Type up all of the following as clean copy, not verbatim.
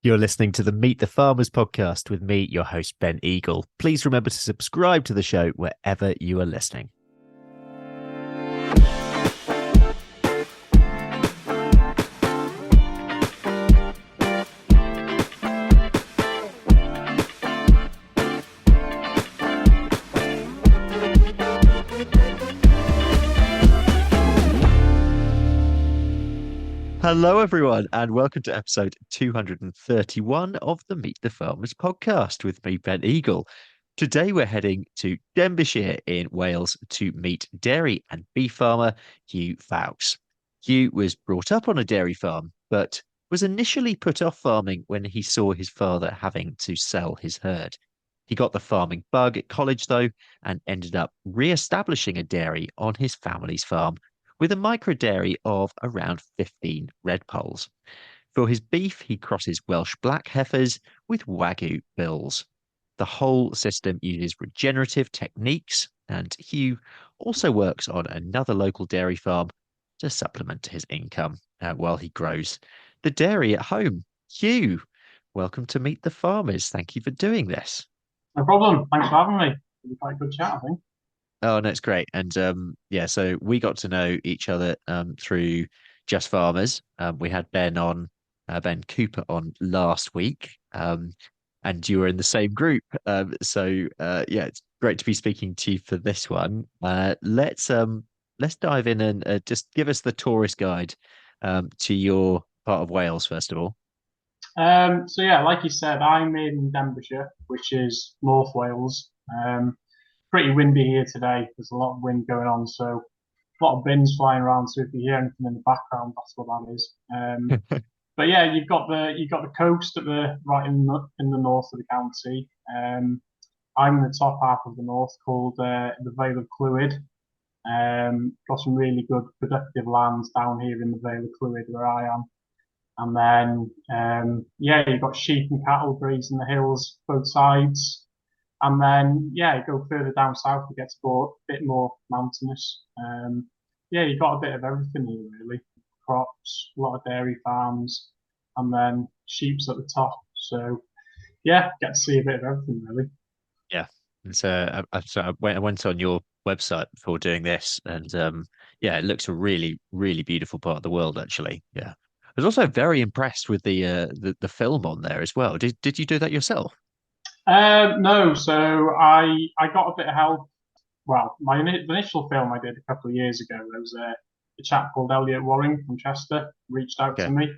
You're listening to the Meet the Farmers podcast with me, your host, Ben Eagle. Please remember to subscribe to the show wherever you are listening. Hello, everyone, and welcome to episode 231 of the Meet the Farmers podcast with me, Ben Eagle. Today, we're heading to Denbighshire in Wales to meet dairy and beef farmer Huw Foulkes. Huw was brought up on a dairy farm, but was initially put off farming when he saw his father having to sell his herd. He got the farming bug at college, though, and ended up re-establishing a dairy on his family's farm, with a micro dairy of around 15 red poles. For his beef, he crosses Welsh black heifers with Wagyu bulls. The whole system uses regenerative techniques, and Huw also works on another local dairy farm to supplement his income while he grows the dairy at home. Huw, welcome to Meet the Farmers. Thank you for doing this. No problem. Thanks for having me. It'll be quite a good chat, I think. Oh, no, it's great. And so we got to know each other through Just Farmers. We had Ben Cooper on last week, and you were in the same group. It's great to be speaking to you for this one. Let's dive in and just give us the tourist guide to your part of Wales, first of all. Like you said, I'm in Denbighshire, which is North Wales. Pretty windy here today. There's a lot of wind going on, so a lot of bins flying around. So if you hear anything in the background, that's what that is. But yeah, you've got the coast at the right in the north of the county. I'm in the top half of the north, called the Vale of Clwyd. Got some really good productive lands down here in the Vale of Clwyd where I am. And then you've got sheep and cattle grazing the hills both sides. And then you go further down south, it gets a bit more mountainous. You've got a bit of everything here really. Crops, a lot of dairy farms, and then sheep's at the top. So get to see a bit of everything really. Yeah. And so I went on your website before doing this, and it looks a really, really beautiful part of the world, actually. Yeah. I was also very impressed with the film on there as well. Did you do that yourself? No, so I got a bit of help. Well, the initial film I did a couple of years ago, there was a chap called Elliot Waring from Chester reached out to Okay. me.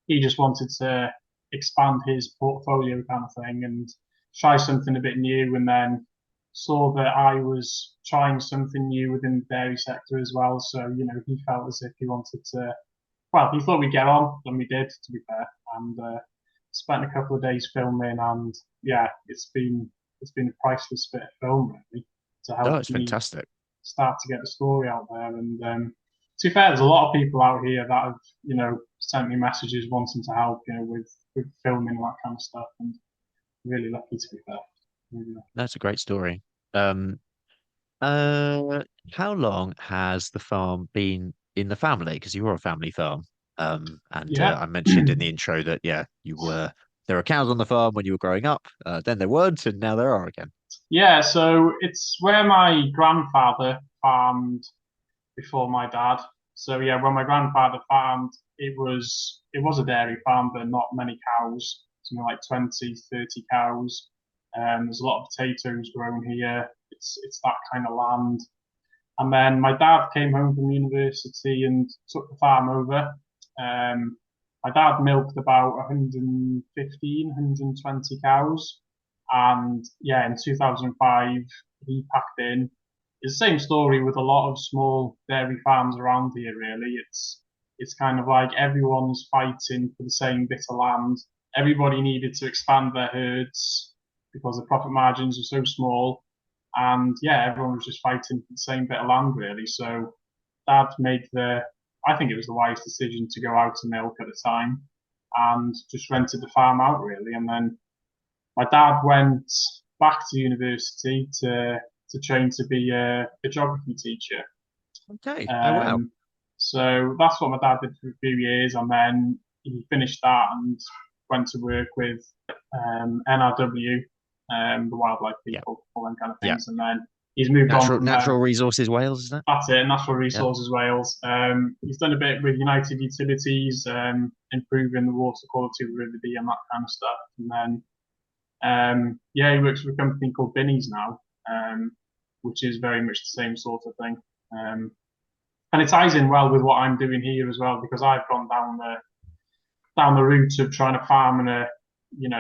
He just wanted to expand his portfolio kind of thing and try something a bit new, and then saw that I was trying something new within the dairy sector as well. So, he felt as if he wanted to, well, he thought we'd get on, and we did, to be fair. And spent a couple of days filming, and it's been a priceless bit of film really to Oh, help it's me fantastic. start to get the story out there. And to be fair, there's a lot of people out here that have sent me messages wanting to help with filming that kind of stuff, and really lucky to be fair. Really lucky. That's a great story. Um, uh, how long has the farm been in the family? Because you were a family farm. And Yeah. I mentioned in the intro that there were cows on the farm when you were growing up. Then there weren't, and now there are again. Yeah, so it's where my grandfather farmed before my dad. So yeah, when my grandfather farmed, it was a dairy farm, but not many cows, something like 20, 30 cows. There's a lot of potatoes grown here. It's that kind of land. And then my dad came home from university and took the farm over. My dad milked about 115, 120 cows. And yeah, in 2005, he packed in. It's the same story with a lot of small dairy farms around here, really. It's kind of like everyone's fighting for the same bit of land. Everybody needed to expand their herds because the profit margins were so small. And yeah, everyone was just fighting for the same bit of land, really. So dad made I think it was the wise decision to go out to milk at the time and just rented the farm out, really. And then my dad went back to university to train to be a geography teacher. Okay. Oh, wow. So that's what my dad did for a few years, and then he finished that and went to work with NRW, the wildlife Yeah, people, all them kind of yeah. things, and then he's moved on from Natural them. Resources Wales, isn't it? That's it, Natural Yeah. Resources Wales. He's done a bit with United Utilities, improving the water quality of the River Dee and that kind of stuff. And then, yeah, he works for a company called Binny's now, which is very much the same sort of thing. And it ties in well with what I'm doing here as well, because I've gone down the route of trying to farm in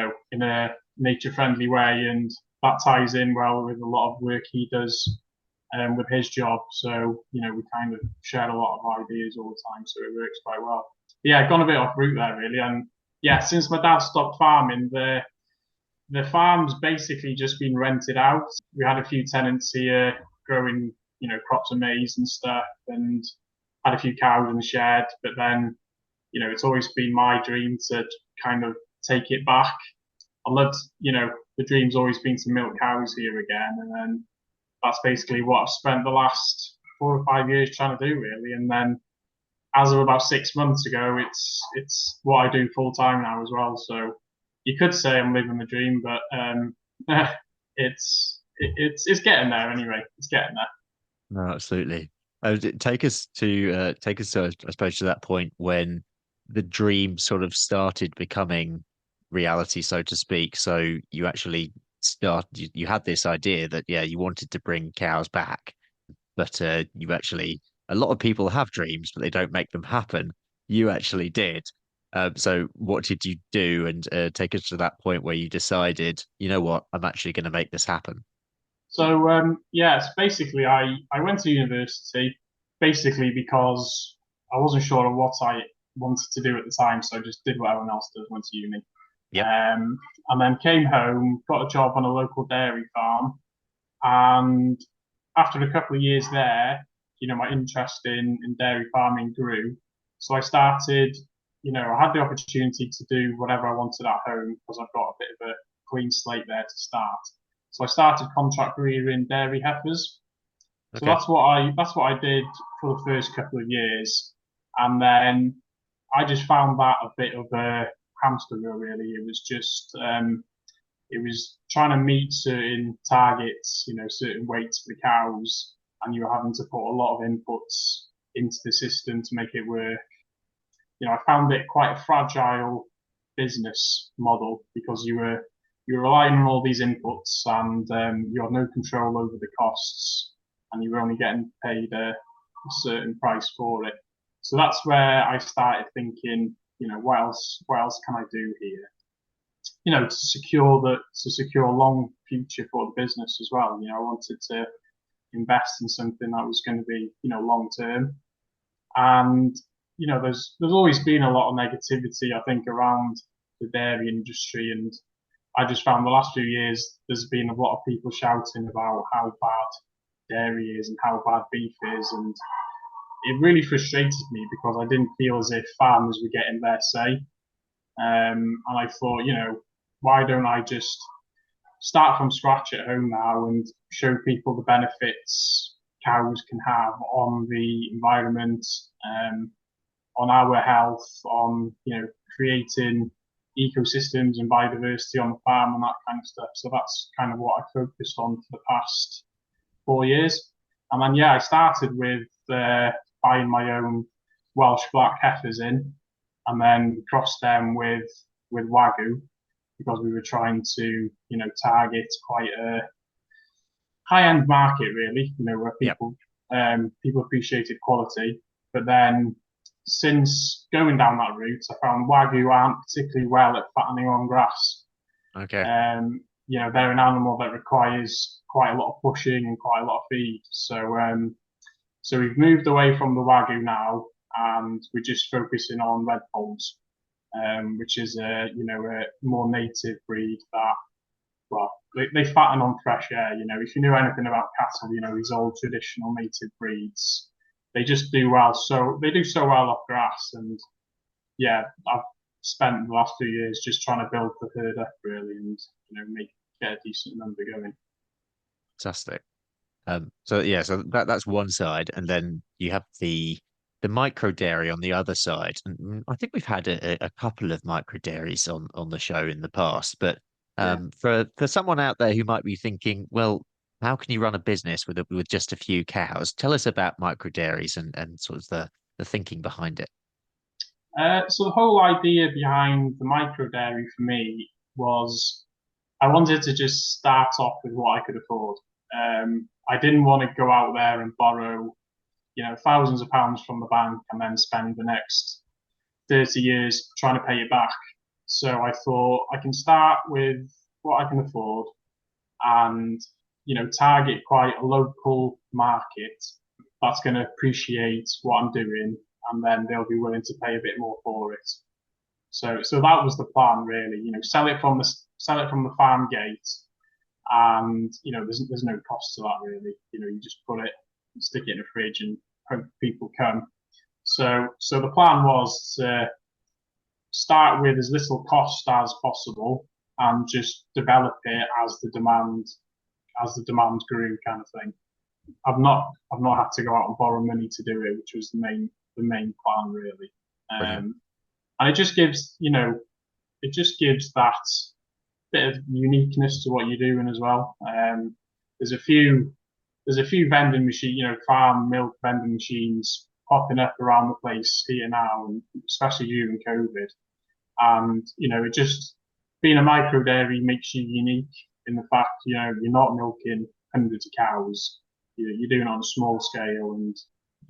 a nature friendly way, and that ties in well with a lot of work he does with his job. So we kind of share a lot of ideas all the time, so it works quite well. But yeah, gone a bit off route there really, and yeah, since my dad stopped farming, the farm's basically just been rented out. We had a few tenants here growing crops of maize and stuff, and had a few cows in the shed, but then it's always been my dream to kind of take it back. I loved, the dream's always been to milk cows here again. And then that's basically what I've spent the last 4 or 5 years trying to do, really. And then as of about 6 months ago, it's what I do full time now as well. So you could say I'm living the dream, but it's getting there anyway. It's getting there. No, absolutely. Take us to, I suppose, to that point when the dream sort of started becoming reality, so to speak. So you actually you had this idea that, yeah, you wanted to bring cows back, but you actually, a lot of people have dreams, but they don't make them happen. You actually did. So what did you do? And take us to that point where you decided, you know what, I'm actually going to make this happen. So yes, basically I went to university basically because I wasn't sure of what I wanted to do at the time, so I just did what everyone else does, went to uni. Yep. And then came home, got a job on a local dairy farm, and after a couple of years there, my interest in dairy farming grew. So I started, I had the opportunity to do whatever I wanted at home because I've got a bit of a clean slate there to start. So I started contract rearing dairy heifers. So Okay. that's what I did for the first couple of years, and then I just found that a bit of a hamster wheel. Really, it was just it was trying to meet certain targets, certain weights for the cows, and you were having to put a lot of inputs into the system to make it work. I found it quite a fragile business model because you're relying on all these inputs, and you have no control over the costs, and you're only getting paid a certain price for it. So that's where I started thinking, what else can I do here? To secure a long future for the business as well. I wanted to invest in something that was going to be, long term. And there's always been a lot of negativity, I think, around the dairy industry, and I just found the last few years there's been a lot of people shouting about how bad dairy is and how bad beef is, and it really frustrated me because I didn't feel as if farmers were getting their say. And I thought, why don't I just start from scratch at home now and show people the benefits cows can have on the environment, on our health, on creating ecosystems and biodiversity on the farm and that kind of stuff. So that's kind of what I focused on for the past 4 years. And then I started with buying my own Welsh black heifers in, and then crossed them with Wagyu because we were trying to target quite a high end market really, where Yep. people appreciated quality. But then since going down that route, I found Wagyu aren't particularly well at fattening on grass. Okay. They're an animal that requires quite a lot of pushing and quite a lot of feed. So we've moved away from the Wagyu now, and we're just focusing on red poles, which is a more native breed that, well, they fatten on fresh air. If you know anything about cattle, these old traditional native breeds, they just do well. So they do so well off grass, and I've spent the last 2 years just trying to build the herd up really, and get a decent number going. Fantastic. So yeah, so that's one side, and then you have the the micro dairy on the other side. And I think we've had a couple of micro dairies on the show in the past, but Yeah. for someone out there who might be thinking, well, how can you run a business with just a few cows? Tell us about micro dairies and sort of the thinking behind it. So the whole idea behind the micro dairy for me was I wanted to just start off with what I could afford. I didn't want to go out there and borrow, thousands of pounds from the bank and then spend the next 30 years trying to pay it back. So I thought I can start with what I can afford and, target quite a local market that's going to appreciate what I'm doing, and then they'll be willing to pay a bit more for it. So that was the plan, really. Sell it from the farm gate, and there's no cost to that really. You just stick it in a fridge, and hope people come. So the plan was to start with as little cost as possible, and just develop it as the demand grew, kind of thing. I've not had to go out and borrow money to do it, which was the main plan really. Brilliant. And it just gives that bit of uniqueness to what you're doing as well. There's a few vending machine, farm milk vending machines popping up around the place here now, and especially during COVID. And it just being a micro dairy makes you unique in the fact you're not milking hundreds of cows. You're doing it on a small scale, and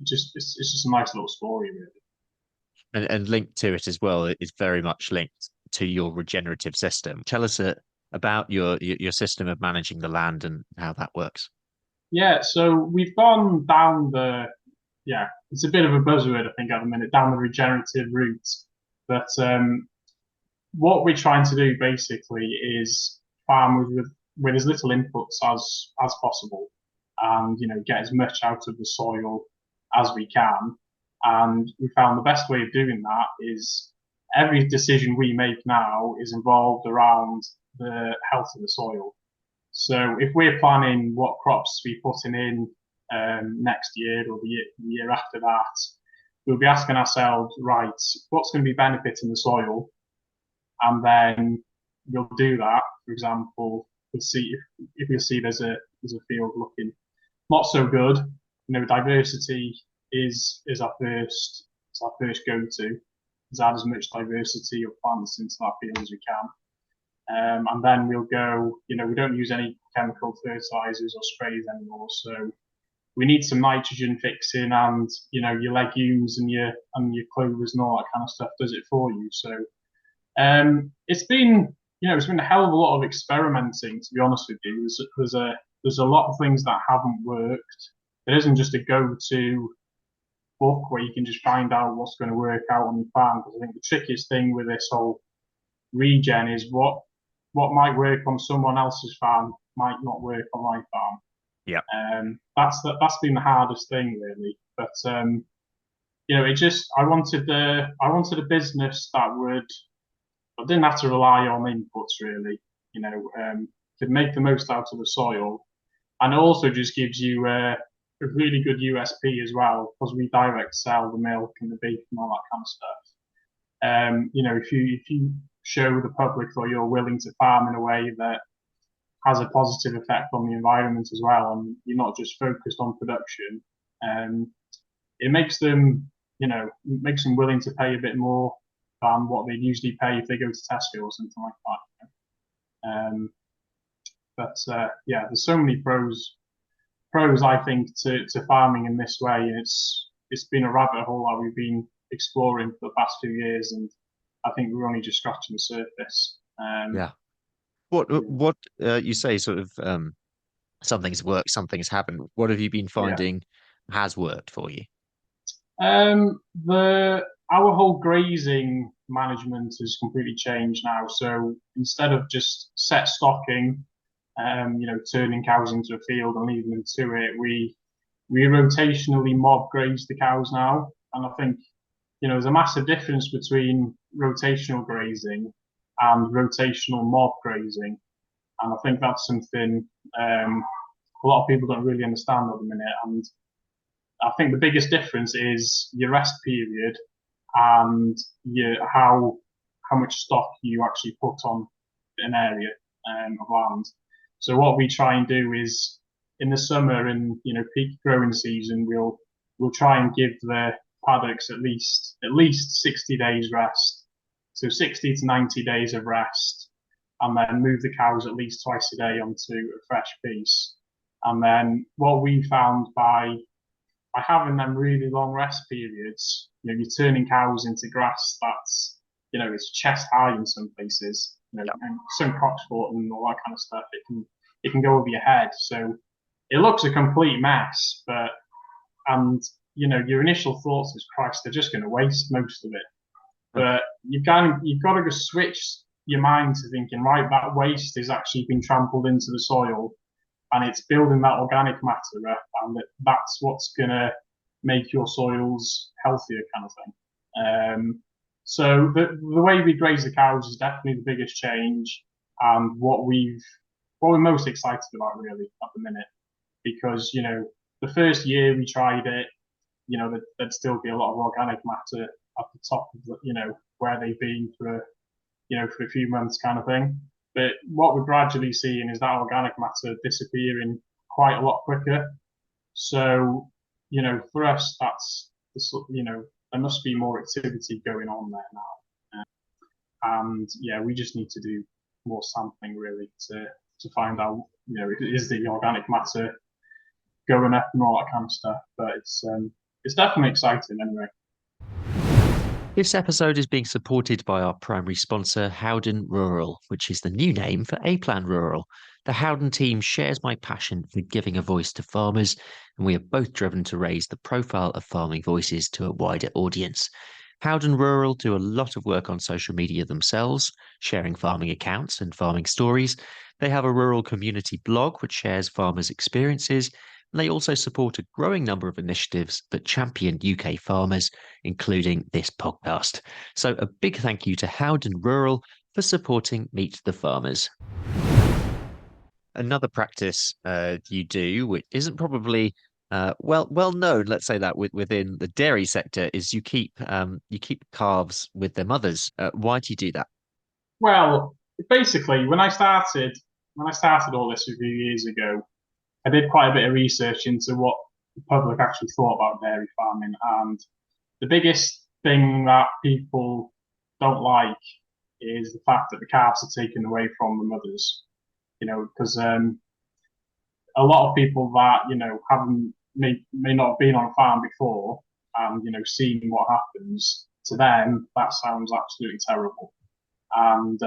it's just a nice little story, really. And linked to it as well is very much linked to your regenerative system. Tell us about your system of managing the land and how that works. Yeah, so we've gone down it's a bit of a buzzword, I think, at the minute, down the regenerative route. But what we're trying to do basically is farm with as little inputs as possible, and get as much out of the soil as we can. And we found the best way of doing that is every decision we make now is involved around the health of the soil. So if we're planning what crops we're putting in next year or the year after that, we'll be asking ourselves, right, what's going to be benefiting the soil? And then we'll do that. For example, we'll see if we see there's a field looking not so good. Diversity is our first go-to. Is add as much diversity of plants into that field as we can. And then we'll go, we don't use any chemical fertilizers or sprays anymore. So we need some nitrogen fixing, and your legumes and your clovers and all that kind of stuff does it for you. So it's been a hell of a lot of experimenting, to be honest with you. There's a lot of things that haven't worked. There isn't just a go-to book where you can just find out what's going to work out on your farm. Because I think the trickiest thing with this whole regen is what might work on someone else's farm might not work on my farm. Yeah. That's been the hardest thing, really. But I wanted a business that I didn't have to rely on inputs really. Could make the most out of the soil, and it also just gives you a really good USP as well, because we direct sell the milk and the beef and all that kind of stuff. If you show the public that you're willing to farm in a way that has a positive effect on the environment as well, and you're not just focused on production, it makes them willing to pay a bit more than what they'd usually pay if they go to Tesco or something like that. There's so many pros I think to farming in this way, and it's been a rabbit hole that we've been exploring for the past few years, and I think we're only just scratching the surface. Yeah. What you say sort of some things work, some things haven't. What have you been Yeah. finding has worked for you? Our whole grazing management has completely changed now. So instead of just set stocking, turning cows into a field and leaving them to it, we rotationally mob graze the cows now. And I think there's a massive difference between rotational grazing and rotational mob grazing, and I think that's something a lot of people don't really understand at the minute. And I think the biggest difference is your rest period and how much stock you actually put on an area of land. So what we try and do is in the summer and peak growing season, we'll try and give the paddocks at least 60 days rest. So 60 to 90 days of rest, and then move the cows at least twice a day onto a fresh piece. And then what we found by having them really long rest periods, you're turning cows into grass that's, it's chest high in some places, Yeah. and some croxfort and all that kind of stuff. It can go over your head. So it looks a complete mess, and your initial thoughts is, Christ, they're just going to waste most of it. But you've got to just switch your mind to thinking, right, that waste is actually been trampled into the soil, and it's building that organic matter up, and that's what's going to make your soils healthier, kind of thing. So the way we graze the cows is definitely the biggest change, and what we're most excited about really at the minute, because the first year we tried it, there'd still be a lot of organic matter at the top of where they've been for for a few months, kind of thing. But what we're gradually seeing is that organic matter disappearing quite a lot quicker. So, for us, there must be more activity going on there now. And yeah, we just need to do more sampling really to find out, is the organic matter going up and all that kind of stuff. But it's definitely exciting anyway. This episode is being supported by our primary sponsor, Howden Rural, which is the new name for A-Plan Rural. The Howden team shares my passion for giving a voice to farmers, and we are both driven to raise the profile of farming voices to a wider audience. Howden Rural do a lot of work on social media themselves, sharing farming accounts and farming stories. They have a rural community blog which shares farmers' experiences, and they also support a growing number of initiatives that champion UK farmers, including this podcast. So a big thank you to Howden Rural for supporting Meet the Farmers. Another practice you do, which isn't probably well known, let's say that within the dairy sector, is you keep calves with their mothers. Why do you do that? Well, basically, when I started all this a few years ago, I did quite a bit of research into what the public actually thought about dairy farming, and the biggest thing that people don't like is the fact that the calves are taken away from the mothers. Because a lot of people that haven't may not have been on a farm before and seen what happens to them, that sounds absolutely terrible. And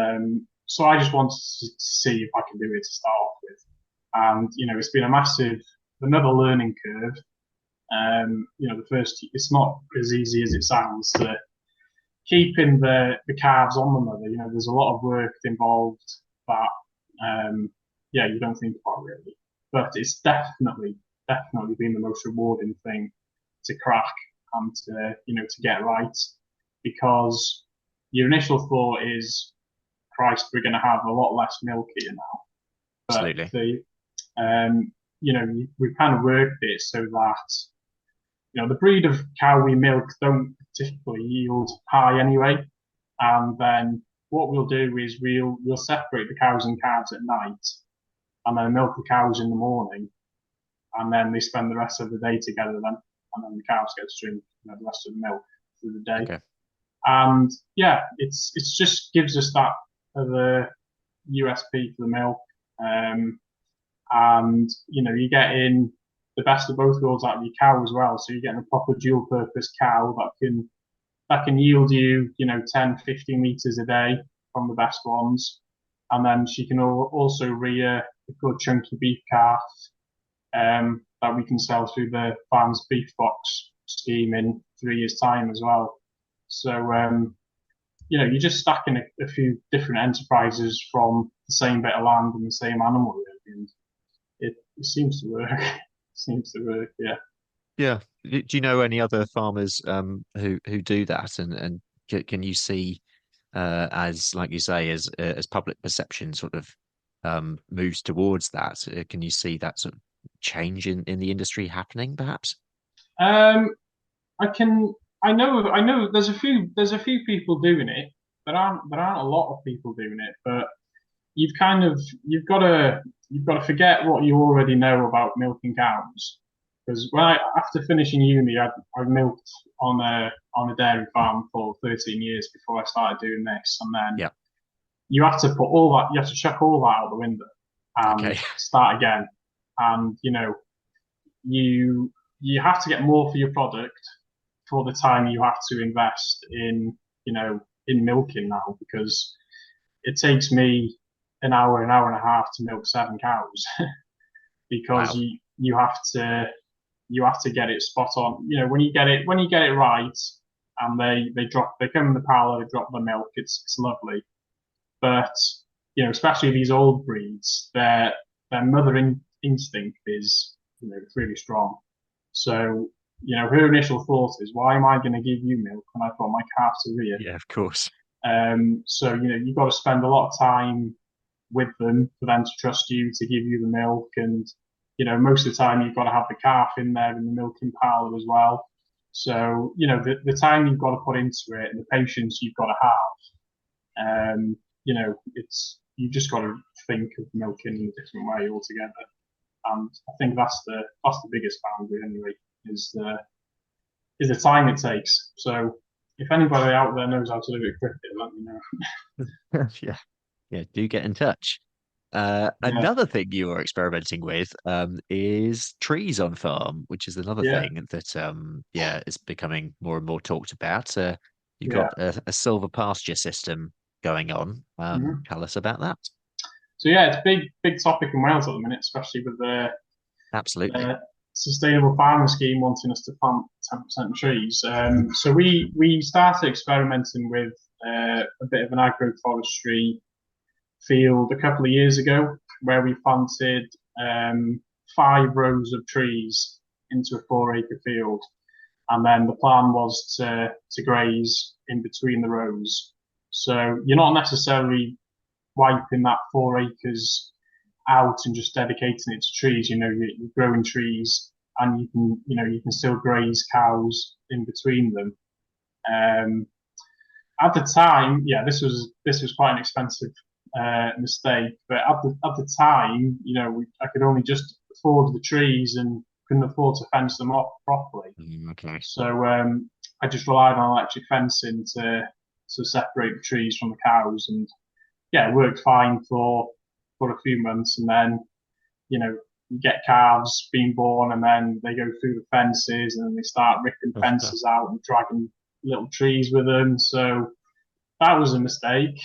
so I just wanted to see if I can do it to start off with. And it's been another learning curve. It's not as easy as it sounds to keeping the calves on the mother. There's a lot of work involved that you don't think about really. But it's definitely been the most rewarding thing to crack and to get right, because your initial thought is, Christ, we're going to have a lot less milk here now. But Absolutely. we've kind of worked it so that the breed of cow we milk don't typically yield high anyway. And then what we'll do is we'll separate the cows and calves at night, and then milk the cows in the morning, and then they spend the rest of the day together then, and then the cows get to drink the rest of the milk through the day. Okay. And yeah, it's just gives us that the USP for the milk, and you get in the best of both worlds out of your cow as well. So you're getting a proper dual purpose cow that can yield you 10, 15 litres a day from the best ones, and then she can also rear a good chunky beef calf that we can sell through the farm's beef box scheme in 3 years' time as well. So you're just stacking a few different enterprises from the same bit of land and the same animal, really, and it seems to work. It seems to work, yeah. Yeah. Do you know any other farmers who do that, and can you see as like you say as public perception sort of moves towards that, can you see that sort of change in the industry happening perhaps? Um, I can. I know. There's a few people doing it. There aren't a lot of people doing it, but you've got to forget what you already know about milking cows. Because after finishing uni, I milked on a dairy farm for 13 years before I started doing this, and then Yeah. you have to put all that, you have to chuck all that out the window and Okay. start again. And you have to get more for your product for the time you have to invest in in milking now, because it takes me an hour and a half to milk 7 cows because Wow. you have to get it spot on. When you get it right, and they come in the parlour, they drop the milk. It's lovely, but especially these old breeds, their instinct is it's really strong. So her initial thought is, why am I going to give you milk when I've got my calf to rear? Yeah, of course. So you've got to spend a lot of time with them for them to trust you to give you the milk, and most of the time you've got to have the calf in there in the milking parlour as well. So the time you've got to put into it and the patience you've got to have, it's you just got to think of milking in a different way altogether. And I think that's the biggest boundary anyway, is the time it takes. So if anybody out there knows how to do it quickly, let me know. Yeah. Yeah, do get in touch. Yeah, Another thing you are experimenting with is trees on farm, which is another yeah, thing that yeah, is becoming more and more talked about. You've yeah. got a silver pasture system going on. Mm-hmm. Tell us about that. So yeah, it's a big topic in Wales at the minute, especially with Absolutely. the sustainable farming scheme wanting us to plant 10% trees. So we started experimenting with a bit of an agroforestry field a couple of years ago, where we planted 5 rows of trees into a 4 acre field, and then the plan was to graze in between the rows. So you're not necessarily wiping that 4 acres out and just dedicating it to trees. You're growing trees, and you can still graze cows in between them. Um, at the time, yeah, this was quite an expensive mistake, but at the time, I could only just afford the trees and couldn't afford to fence them off properly. Okay. So I just relied on electric fencing to separate the trees from the cows, and yeah, it worked fine for a few months, and then you get calves being born, and then they go through the fences, and then they start ripping fences out and dragging little trees with them. So that was a mistake.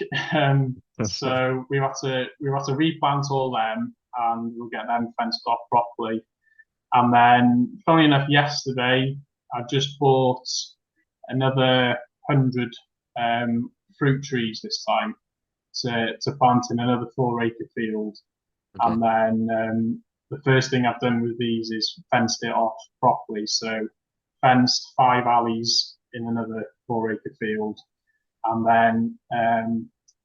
So we had to replant all them, and we'll get them fenced off properly. And then, funny enough, yesterday I just bought another 100 fruit trees this time to plant in another 4 acre field. Okay. And then the first thing I've done with these is fenced it off properly. So fenced 5 alleys in another 4 acre field, and then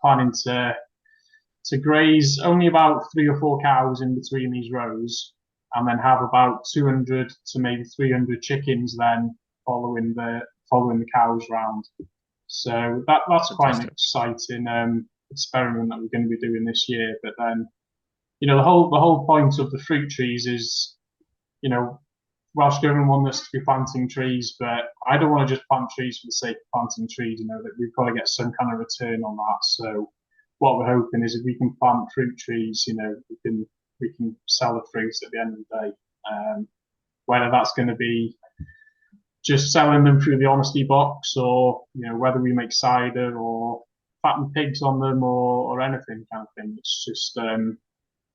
planning to graze only about 3 or 4 cows in between these rows, and then have about 200 to maybe 300 chickens then following the cows round. So that's quite an Fantastic. exciting experiment that we're going to be doing this year. But then the whole point of the fruit trees is, you know, Welsh Government want us to be planting trees, but I don't want to just plant trees for the sake of planting trees. That we've got to get some kind of return on that. So what we're hoping is, if we can plant fruit trees, we can sell the fruits at the end of the day. Whether that's going to be just selling them through the honesty box, or whether we make cider or fatten pigs on them, or anything kind of thing. It's just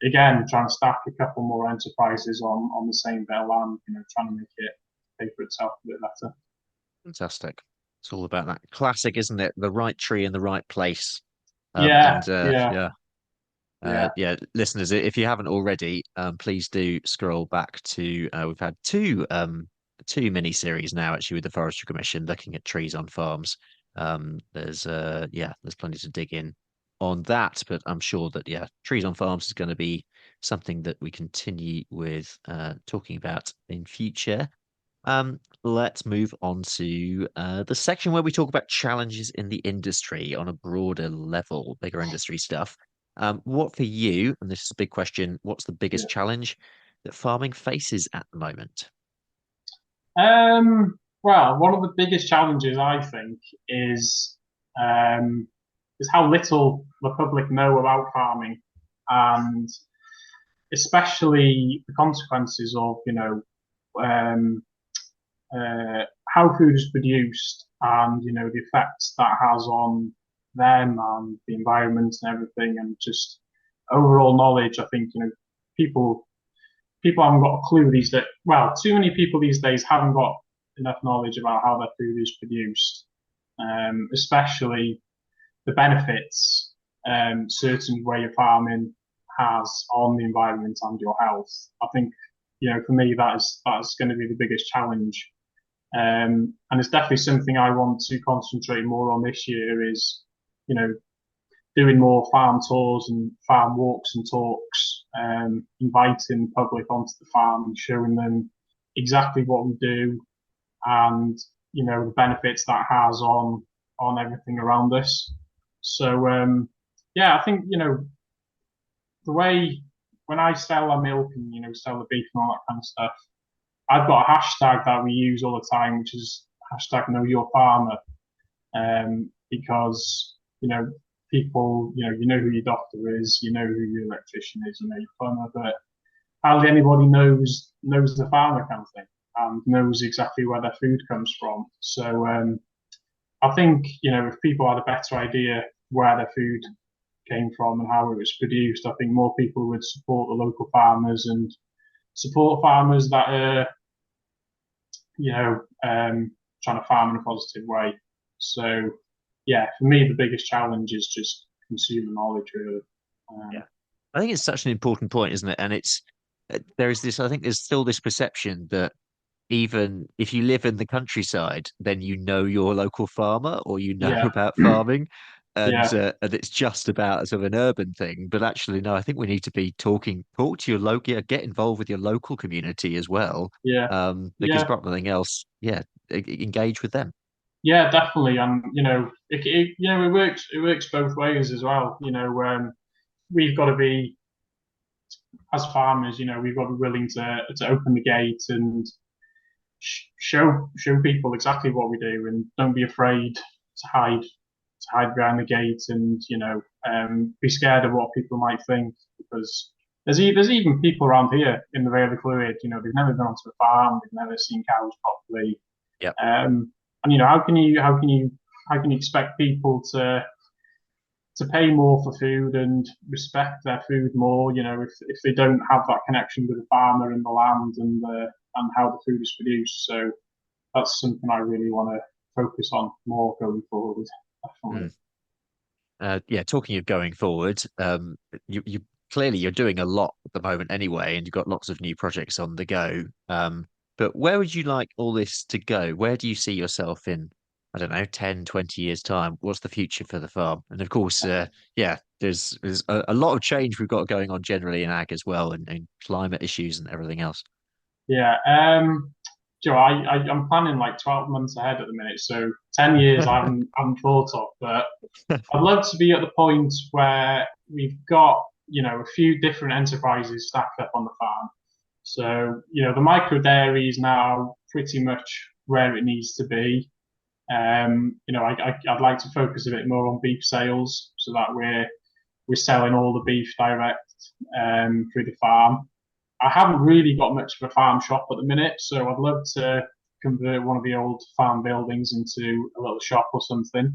again, trying to stack a couple more enterprises on the same bit of land, trying to make it pay for itself a bit better. Fantastic. It's all about that classic, isn't it? The right tree in the right place. Yeah, And yeah, yeah, yeah, yeah, listeners, if you haven't already, please do scroll back to we've had two mini series now actually with the Forestry Commission looking at trees on farms. There's yeah, there's plenty to dig in on that, but I'm sure that yeah, trees on farms is going to be something that we continue with talking about in future. Let's move on to the section where we talk about challenges in the industry on a broader level, bigger industry stuff. What for you, and this is a big question, what's the biggest Yeah. challenge that farming faces at the moment? Well, one of the biggest challenges I think um, is how little the public know about farming, and especially the consequences of um, how food is produced, and the effects that has on them and the environment and everything, and just overall knowledge. I think people haven't got a clue these days. Well, too many people these days haven't got enough knowledge about how their food is produced, especially the benefits certain way of farming has on the environment and your health. I think for me that is going to be the biggest challenge, and it's definitely something I want to concentrate more on this year. Is you know doing more farm tours and farm walks and talks, inviting the public onto the farm and showing them exactly what we do, and the benefits that has on everything around us. So yeah, I think the way when I sell our milk and sell the beef and all that kind of stuff, I've got a hashtag that we use all the time, which is hashtag Know Your Farmer, because people you know who your doctor is, you know who your electrician is, you know your plumber, but hardly anybody knows the farmer kind of thing and knows exactly where their food comes from. So I think if people had a better idea where their food came from and how it was produced, I think more people would support the local farmers and support farmers that are you know trying to farm in a positive way. So yeah, for me the biggest challenge is just consumer knowledge really. Yeah. Um, I think it's such an important point, isn't it? And there is this, I think there's still this perception that even if you live in the countryside, then you know your local farmer or you know yeah, about farming, yeah, and it's just about sort of an urban thing. But actually, no, I think we need to be talk to your local, yeah, get involved with your local community as well, yeah, because yeah. apart from anything else, yeah, engage with them. Yeah, definitely, and it works both ways as well. We've got to be as farmers, we've got to be willing to open the gate and show people exactly what we do, and don't be afraid to hide behind the gate, and be scared of what people might think, because there's even people around here in the Vale of Clwyd, they've never been onto a farm, they've never seen cows properly. Yep. And how can you expect people to pay more for food and respect their food more? If they don't have that connection with the farmer and the land and how the food is produced. So that's something I really want to focus on more going forward. Definitely. Mm. Yeah, talking of going forward, you clearly you're doing a lot at the moment anyway, and you've got lots of new projects on the go. But where would you like all this to go? Where do you see yourself in, I don't know, 10, 20 years time? What's the future for the farm? And of course, yeah, there's a lot of change we've got going on generally in ag as well, and climate issues and everything else. Yeah. Joe, I'm planning like 12 months ahead at the minute, so 10 years I haven't thought of, but I'd love to be at the point where we've got, a few different enterprises stacked up on the farm. So, the micro dairy is now pretty much where it needs to be. I'd like to focus a bit more on beef sales so that we're selling all the beef direct through the farm. I haven't really got much of a farm shop at the minute, so I'd love to convert one of the old farm buildings into a little shop or something.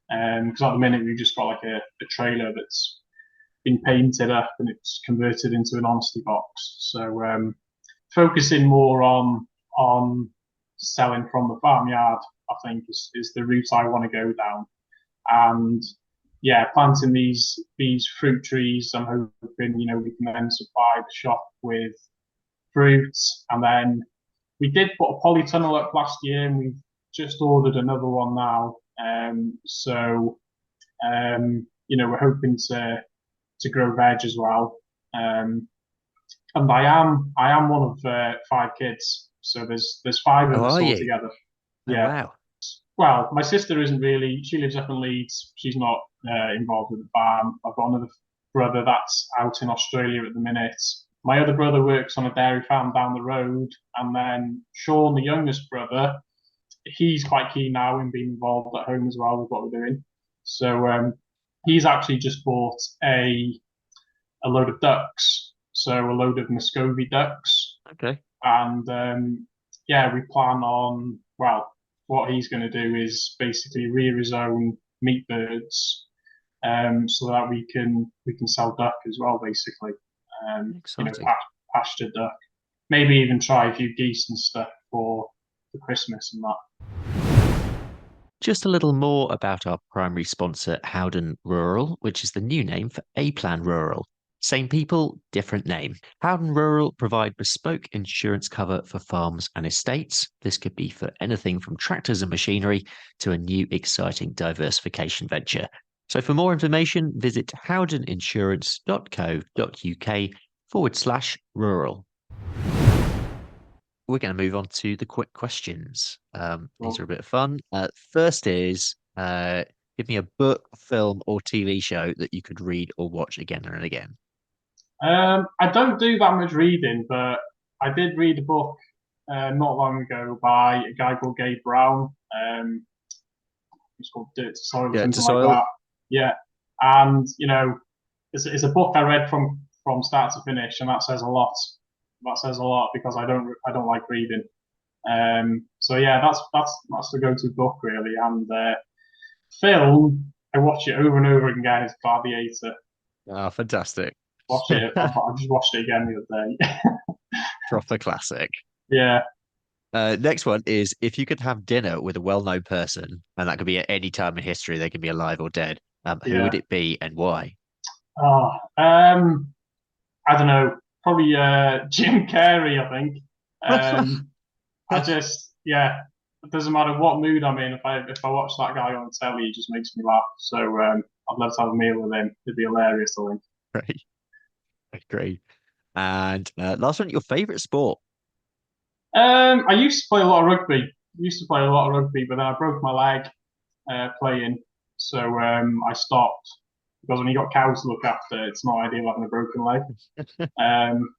Because at the minute we've just got like a trailer that's been painted up and it's converted into an honesty box. So focusing more on selling from the farmyard, I think is the route I want to go down. And yeah, planting these fruit trees, I'm hoping we can then supply the shop with fruits, and then we did put a polytunnel up last year, and we've just ordered another one now. So we're hoping to grow veg as well. And I am one of 5 kids, So there's five Oh, of us are all you? together. Oh, Yeah. wow. Well, my sister isn't really. She lives up in Leeds. She's not involved with the farm. I've got another brother that's out in Australia at the minute. My other brother works on a dairy farm down the road, and then Sean, the youngest brother, he's quite keen now in being involved at home as well with what we're doing. So he's actually just bought a load of ducks, so a load of Muscovy ducks, Okay. and yeah, we plan on, well, what he's going to do is basically rear his own meat birds, so that we can sell duck as well, basically. You know, Exciting. pasture duck. Maybe even try a few geese and stuff for Christmas and that. Just a little more about our primary sponsor, Howden Rural, which is the new name for A Plan Rural. Same people, different name. Howden Rural provide bespoke insurance cover for farms and estates. This could be for anything from tractors and machinery to a new exciting diversification venture. So for more information, visit howdeninsurance.co.uk/rural. We're going to move on to the quick questions. These are a Well, bit of fun. First is give me a book, film, or TV show that you could read or watch again and again. I don't do that much reading, but I did read a book not long ago by a guy called Gabe Brown. It's called Dirt to Soil or Yeah, to something like soil. that. Yeah, and it's a book I read from start to finish, and that says a lot. That says a lot because I don't like reading. So yeah, that's the go-to book really. And film, I watch it over and over again. Is Gladiator. Ah, fantastic. Watch it. I just watched it again the other day. Proper classic. Yeah. Next one is if you could have dinner with a well-known person, and that could be at any time in history, they can be alive or dead. Who would Yeah. it be and why? Oh, I don't know. Probably Jim Carrey, I think. I just, yeah, it doesn't matter what mood I'm in. If I watch that guy on the telly, he just makes me laugh. So I'd love to have a meal with him. It'd be hilarious, I think. Great, great. And last one, your favorite sport? I used to play a lot of rugby. Used to play a lot of rugby, but then I broke my leg playing, so I stopped because when you got cows to look after, it's not ideal having a broken leg. Um,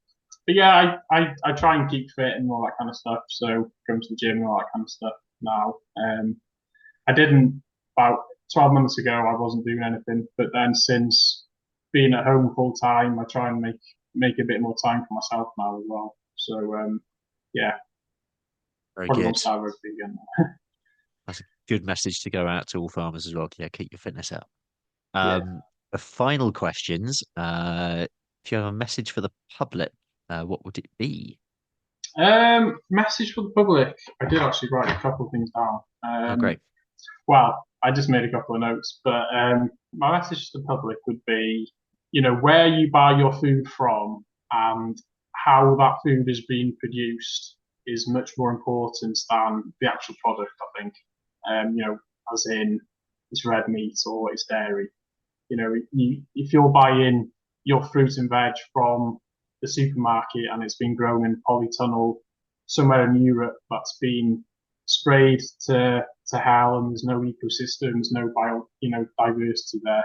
but yeah, I try and keep fit and all that kind of stuff. So going to the gym and all that kind of stuff now. I didn't about 12 months ago. I wasn't doing anything, but then since being at home full time, I try and make a bit more time for myself now as well. So yeah, Very probably won't good. start rugby again. That's a good message to go out to all farmers as well. Yeah, keep your fitness up. Yeah. The final questions. If you have a message for the public, what would it be? Message for the public. I did actually write a couple of things down. Oh, great. Well, I just made a couple of notes, but my message to the public would be, where you buy your food from and how that food is being produced is much more important than the actual product, I think. As in it's red meat or it's dairy. If you're buying your fruit and veg from the supermarket and it's been grown in polytunnel somewhere in Europe that's been sprayed to hell and there's no ecosystems, no diversity there.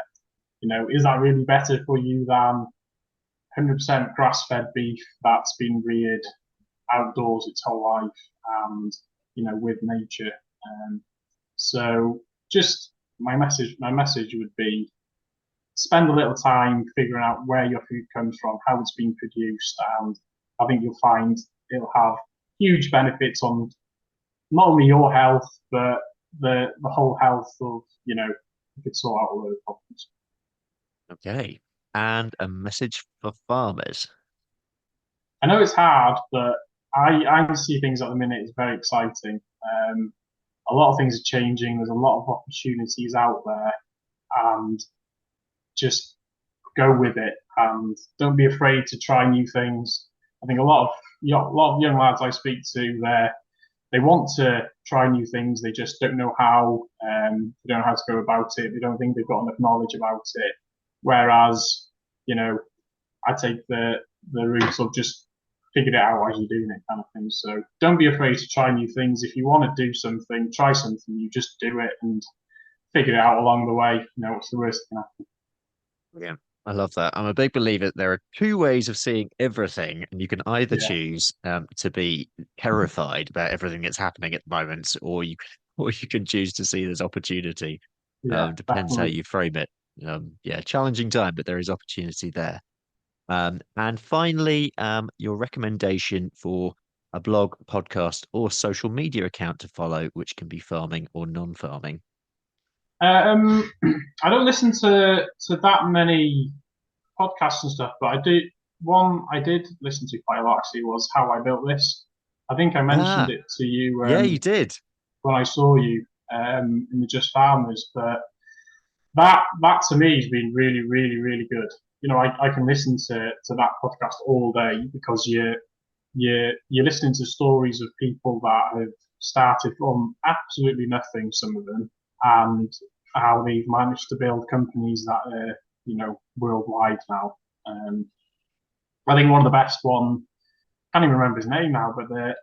Is that really better for you than 100% grass-fed beef that's been reared outdoors its whole life and with nature? So just my message would be spend a little time figuring out where your food comes from, how it's been produced, and I think you'll find it'll have huge benefits on not only your health but the whole health of you could sort out all those problems. Okay. And a message for farmers. I know it's hard, but I see things at the minute is very exciting. A lot of things are changing. There's a lot of opportunities out there, and just go with it and don't be afraid to try new things. I think a lot of young lads I speak to, they want to try new things. They just don't know how. They don't know how to go about it. They don't think they've got enough knowledge about it. Whereas, I take the route of just figured it out as you're doing it, kind of thing. So don't be afraid to try new things. If you want to do something, try something. You just do it and figure it out along the way. What's the worst that can happen? Yeah, I love that. I'm a big believer there are two ways of seeing everything, and you can either Yeah, choose to be terrified about everything that's happening at the moment, or or you can choose to see there's opportunity. yeah, Depends how definitely. you frame it. Yeah, challenging time, but there is opportunity there. And finally, your recommendation for a blog, podcast, or social media account to follow, which can be farming or non-farming. Um, I don't listen to that many podcasts and stuff, but I do. One I did listen to quite a lot actually was How I Built This. I think I mentioned Ah, it to you yeah, you did. when I saw you in the Just Farmers, but that to me has been really, really, really good. I can listen to that podcast all day because you're listening to stories of people that have started from absolutely nothing, some of them, and how they've managed to build companies that are worldwide now. Um, I think one of the best one. I can't even remember his name now, but the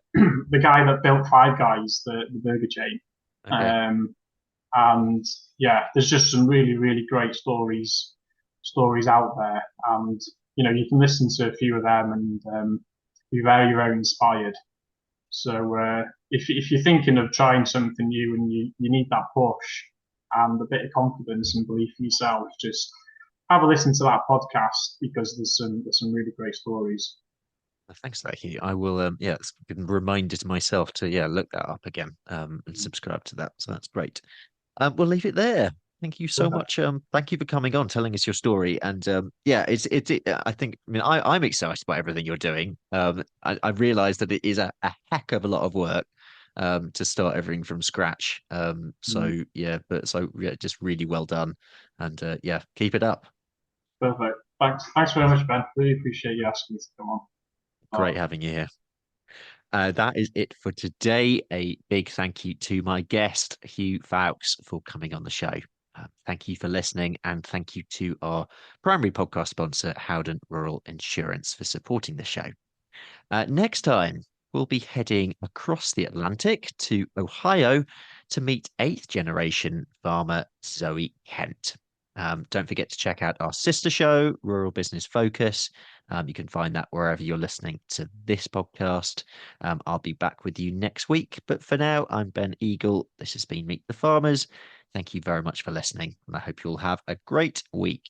the guy that built Five Guys, the burger chain. Okay. Um, and yeah, there's just some really, really great stories out there, and you can listen to a few of them and be very, very inspired. So if you're thinking of trying something new and you need that push and a bit of confidence and belief in yourself, just have a listen to that podcast because there's some really great stories. Thanks for that, Hugh. I will, yeah, it's been reminded to myself to, yeah, look that up again, and subscribe to that. So that's great. We'll leave it there. Thank you so Perfect. much. Thank you for coming on, telling us your story. And yeah, I think, I mean, I'm excited by everything you're doing. I realize that it is a heck of a lot of work, to start everything from scratch. Mm, So yeah, yeah, just really well done. And yeah, keep it up. perfect. Thanks very much, Ben. Really appreciate you asking me to come on. Great having you here. That is it for today. A big thank you to my guest, Huw Foulkes, for coming on the show. Thank you for listening, and thank you to our primary podcast sponsor, Howden Rural Insurance, for supporting the show. Next time, we'll be heading across the Atlantic to Ohio to meet eighth generation farmer Zoe Kent. Don't forget to check out our sister show, Rural Business Focus. You can find that wherever you're listening to this podcast. I'll be back with you next week. But for now, I'm Ben Eagle. This has been Meet the Farmers. Thank you very much for listening, and I hope you'll have a great week.